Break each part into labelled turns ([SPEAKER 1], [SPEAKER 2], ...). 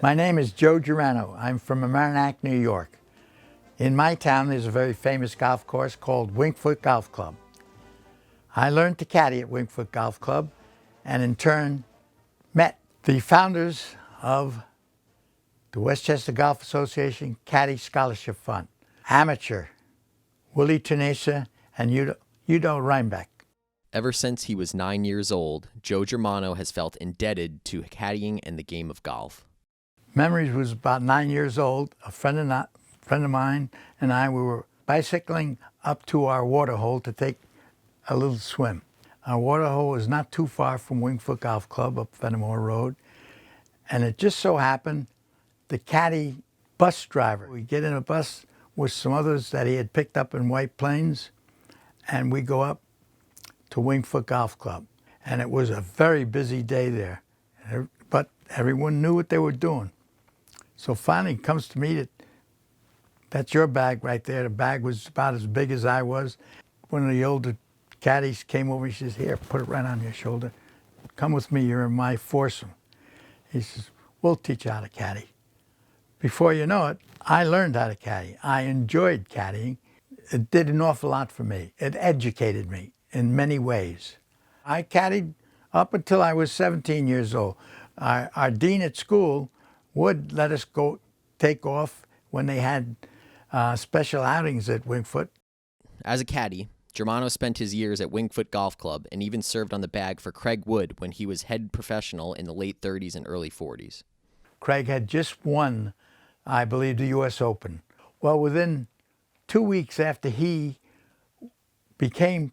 [SPEAKER 1] My name is Joe Germano. I'm from Mamaroneck, New York. In my town, there's a very famous golf course called Wingfoot Golf Club. I learned to caddy at Wingfoot Golf Club and in turn met the founders of the Westchester Golf Association Caddy Scholarship Fund, amateur Willie Tunesa and Udo Reinbeck.
[SPEAKER 2] Ever since he was 9 years old, Joe Germano has felt indebted to caddying and the game of golf.
[SPEAKER 1] Memories was about 9 years old. A friend of mine and I, we were bicycling up to our water hole to take a little swim. Our water hole was not too far from Wingfoot Golf Club up Fenimore Road. And it just so happened the caddy bus driver, we get in a bus with some others that he had picked up in White Plains, and we go up to Wingfoot Golf Club. And it was a very busy day there, but everyone knew what they were doing. So finally it comes to me that that's your bag right there. The bag was about as big as I was. One of the older caddies came over, he says, "Here, put it right on your shoulder. Come with me, you're in my foursome." He says, "We'll teach you how to caddy." Before you know it, I learned how to caddy. I enjoyed caddying. It did an awful lot for me. It educated me in many ways. I caddied up until I was 17 years old. Our dean at school would let us go take off when they had special outings at Wingfoot.
[SPEAKER 2] As a caddy, Germano spent his years at Wingfoot Golf Club and even served on the bag for Craig Wood when he was head professional in the late 30s and early 40s.
[SPEAKER 1] Craig had just won, I believe, the U.S. Open. Well, within 2 weeks after he became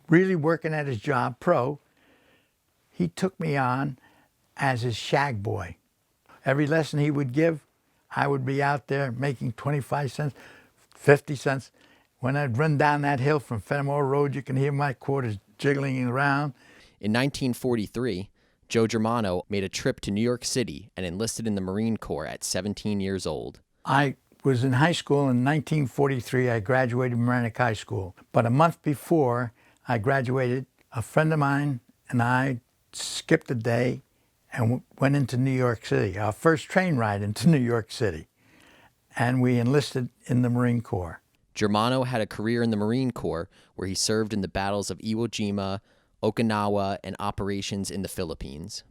[SPEAKER 1] really working at his job, pro, he took me on as his shag boy. Every lesson he would give, I would be out there making 25 cents, 50 cents. When I'd run down that hill from Fenimore Road, you can hear my quarters jiggling around.
[SPEAKER 2] In 1943, Joe Germano made a trip to New York City and enlisted in the Marine Corps at 17 years old.
[SPEAKER 1] I was in high school in 1943. I graduated Mamaroneck High School. But a month before I graduated, a friend of mine and I skipped a day and went into New York City, our first train ride into New York City. And we enlisted in the Marine Corps.
[SPEAKER 2] Germano had a career in the Marine Corps where he served in the battles of Iwo Jima, Okinawa, and operations in the Philippines.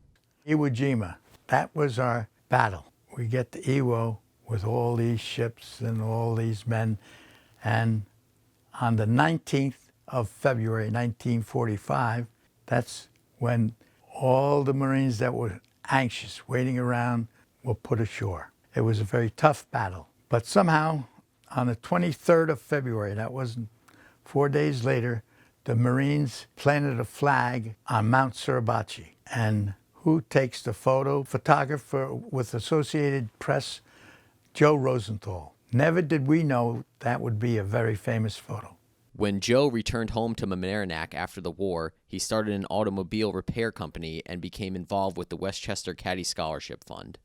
[SPEAKER 1] Iwo Jima, that was our battle. We get to Iwo with all these ships and all these men. And on the 19th of February, 1945, that's when all the Marines that were anxious, waiting around, were put ashore. It was a very tough battle. But somehow, on the 23rd of February, that wasn't 4 days later, the Marines planted a flag on Mount Suribachi. And who takes the photo? Photographer with Associated Press, Joe Rosenthal. Never did we know that would be a very famous photo.
[SPEAKER 2] When Joe returned home to Mamaroneck after the war, he started an automobile repair company and became involved with the Westchester Caddie Scholarship Fund.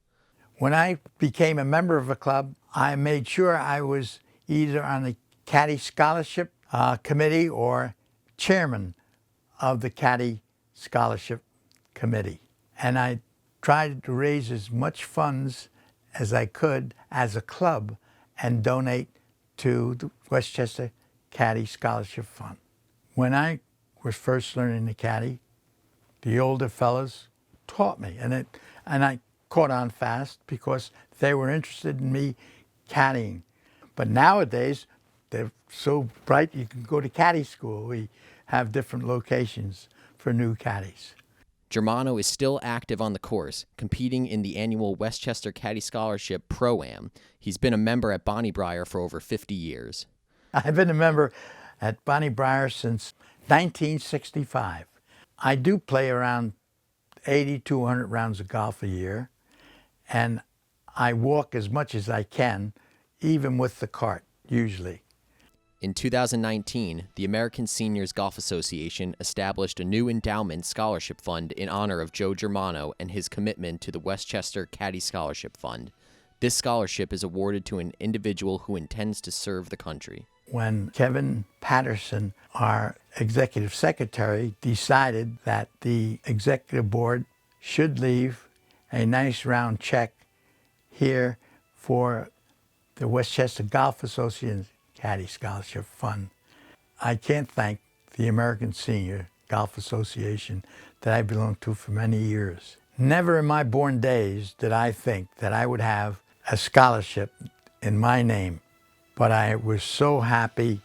[SPEAKER 1] When I became a member of a club, I made sure I was either on the Caddy Scholarship Committee or chairman of the Caddy Scholarship Committee. And I tried to raise as much funds as I could as a club and donate to the Westchester Caddie Scholarship Fund. When I was first learning to caddy, the older fellas taught me, and I caught on fast because they were interested in me caddying. But nowadays, they're so bright you can go to caddy school. We have different locations for new caddies.
[SPEAKER 2] Germano is still active on the course, competing in the annual Westchester Caddie Scholarship Pro-Am. He's been a member at Bonnie Briar for over 50 years.
[SPEAKER 1] I've been a member at Bonnie Briar since 1965. I do play around 80 to 100 rounds of golf a year, and I walk as much as I can, even with the cart, usually.
[SPEAKER 2] In 2019, the American Seniors Golf Association established a new endowment scholarship fund in honor of Joe Germano and his commitment to the Westchester Caddie Scholarship Fund. This scholarship is awarded to an individual who intends to serve the country.
[SPEAKER 1] When Kevin Patterson, our executive secretary, decided that the executive board should leave a nice round check here for the Westchester Golf Association Caddie Scholarship Fund. I can't thank the American Senior Golf Association that I belonged to for many years. Never in my born days did I think that I would have a scholarship in my name, but I was so happy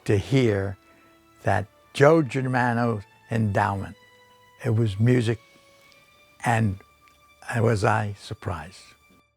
[SPEAKER 1] to hear that Joe Germano's endowment. It was music, and was I surprised.